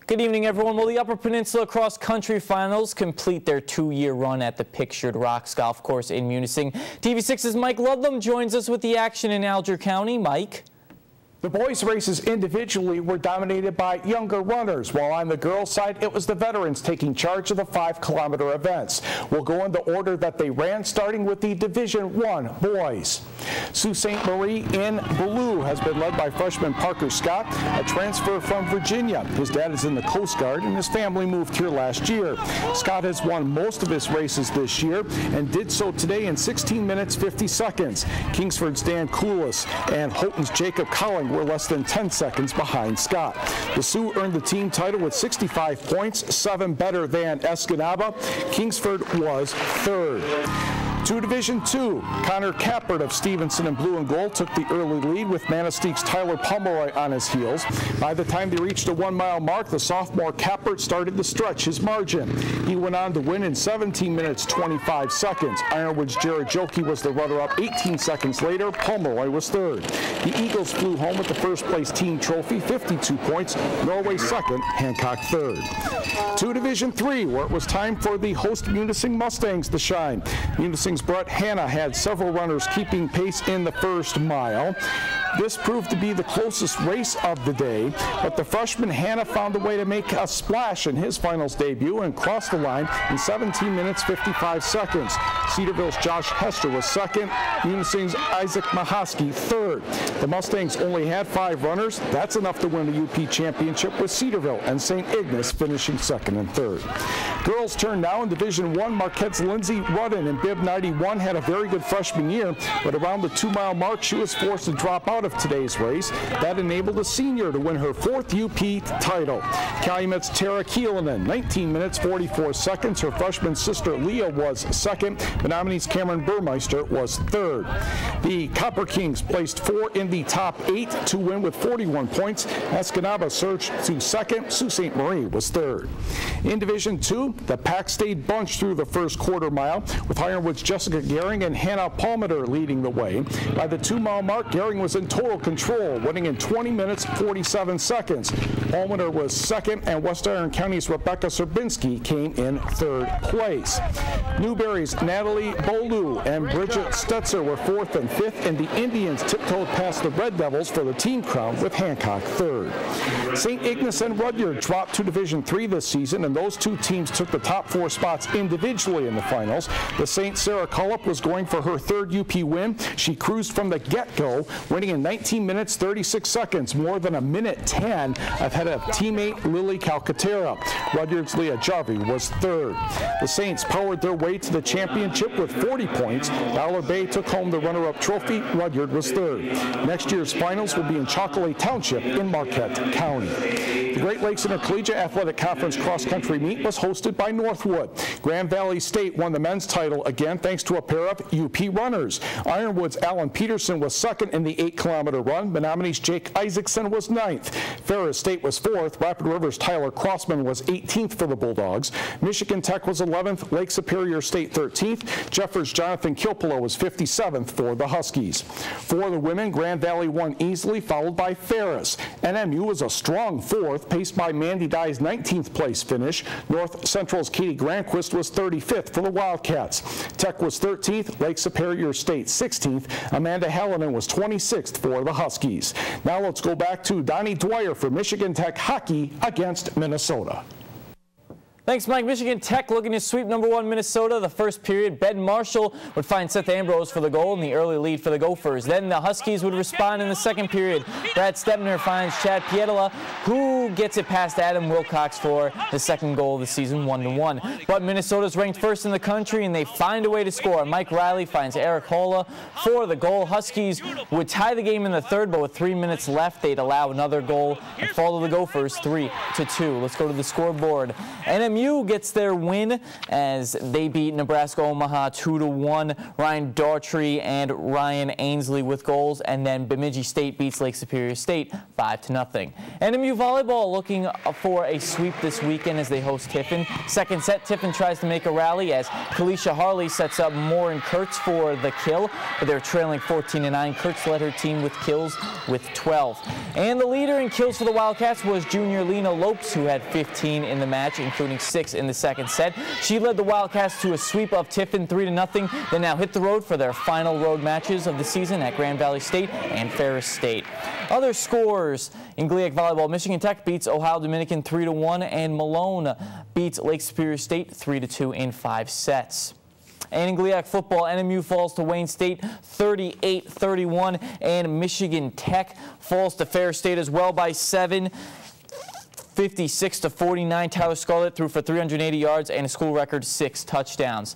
Good evening, everyone. Well, the Upper Peninsula Cross Country Finals complete their two-year run at the Pictured Rocks Golf Course in Munising. TV6's Mike Ludlum joins us with the action in Alger County. Mike. The boys' races individually were dominated by younger runners, while on the girls' side, it was the veterans taking charge of the 5-kilometer events. We'll go in the order that they ran, starting with the Division I boys. Sault Ste. Marie in blue has been led by freshman Parker Scott, a transfer from Virginia. His dad is in the Coast Guard, and his family moved here last year. Scott has won most of his races this year and did so today in 16 minutes 50 seconds. Kingsford's Dan Coulis and Houghton's Jacob Colling were less than 10 seconds behind Scott. The Sioux earned the team title with 65 points, 7 better than Escanaba. Kingsford was third. To Division II, Connor Kappert of Stevenson in blue and gold took the early lead with Manisteek's Tyler Pomeroy on his heels. By the time they reached the 1-mile mark, the sophomore Kappert started to stretch his margin. He went on to win in 17 minutes 25 seconds. Ironwood's Jared Joki was the runner-up 18 seconds later. Pomeroy was third. The Eagles flew home with the first-place team trophy, 52 points. Norway second, Hancock third. To Division III, where it was time for the host Munising Mustangs to shine. Munising's Brett Hanna had several runners keeping pace in the first mile. This proved to be the closest race of the day, but the freshman Hanna found a way to make a splash in his finals debut and crossed the line in 17 minutes 55 seconds. Cedarville's Josh Hester was second, Munising's Isaac Mahaski third. The Mustangs only had 5 runners. That's enough to win the UP championship, with Cedarville and St. Ignace finishing second and third. Girls turn now in Division I. Marquette's Lindsay Rudden in bib 91 had a very good freshman year, but around the 2-mile mark, she was forced to drop out of today's race. That enabled a senior to win her 4th UP title. Calumet's Tara Keelanen, 19 minutes 44 seconds. Her freshman sister Leah was second. Menominee's Cameron Burmeister was third. The Copper Kings placed 4 in the top 8 to win with 41 points. Escanaba surged to second. Sault Ste. Marie was third. In Division II, the pack stayed bunched through the first quarter mile, with Ironwood's Jessica Gehring and Hannah Palmater leading the way. By the 2-mile mark, Gehring was in total control, winning in 20 minutes 47 seconds. Palmater was second, and West Iron County's Rebecca Serbinski came in third place. Newberry's Natalie Bolu and Bridget Stetzer were 4th and 5th, and the Indians tiptoed past the Red Devils for the team crown, with Hancock third. St. Ignace and Rudyard dropped to Division III this season, and those two teams took the top 4 spots individually in the finals. The St. Sarah Cullop was going for her 3rd UP win. She cruised from the get-go, winning in 19 minutes 36 seconds, more than a minute 10 ahead of teammate Lily Calcaterra. Rudyard's Leah Jarvie was third. The Saints powered their way to the championship with 40 points. Dollar Bay took home the runner-up trophy. Rudyard was third. Next year's finals will be in Chocolate Township in Marquette County. The Great Lakes Intercollegiate Athletic Conference cross-country meet was hosted by Northwood. Grand Valley State won the men's title again thanks to a pair of UP runners. Ironwood's Alan Peterson was second in the 8-kilometer run. Menominee's Jake Isaacson was 9th. Ferris State was 4th. Rapid River's Tyler Crossman was 18th for the Bulldogs. Michigan Tech was 11th. Lake Superior State 13th. Jeffers' Jonathan Kilpolo was 57th for the Huskies. For the women, Grand Valley won easily, followed by Ferris. NMU was a strong 4th, paced by Mandy Dye's 19th place finish. North Central's Katie Granquist was 35th for the Wildcats. Tech was 13th. Lake Superior State 16th. Amanda Hallinan was 26th for the Huskies. Now let's go back to Donnie Dwyer for Michigan Tech hockey against Minnesota. Thanks, Mike. Michigan Tech looking to sweep #1 Minnesota. The first period, Ben Marshall would find Seth Ambrose for the goal and the early lead for the Gophers. Then the Huskies would respond in the second period. Brad Stepner finds Chad Pietala, who gets it past Adam Wilcox for the second goal of the season, 1-1. But Minnesota's ranked first in the country, and they find a way to score. Mike Riley finds Eric Holla for the goal. Huskies would tie the game in the third, but with 3 minutes left, they'd allow another goal and fall to the Gophers 3-2. Let's go to the scoreboard. NMU NMU gets their win as they beat Nebraska Omaha 2-1. Ryan Daughtry and Ryan Ainsley with goals, and then Bemidji State beats Lake Superior State 5-0. NMU volleyball looking for a sweep this weekend as they host Tiffin. Second set, Tiffin tries to make a rally as Kalisha Harley sets up Moore Kurtz for the kill, but they're trailing 14-9. Kurtz led her team with kills with 12. And the leader in kills for the Wildcats was junior Lena Lopes, who had 15 in the match, including 6 in the second set. She led the Wildcats to a sweep of Tiffin 3-0. They now hit the road for their final road matches of the season at Grand Valley State and Ferris State. Other scores in GLIAC volleyball: Michigan Tech beats Ohio Dominican 3-1, and Malone beats Lake Superior State 3-2 in 5 sets. And in GLIAC football, NMU falls to Wayne State 38-31, and Michigan Tech falls to Ferris State as well by 7. 56-49. Tyler Scarlett threw for 380 yards and a school record 6 touchdowns.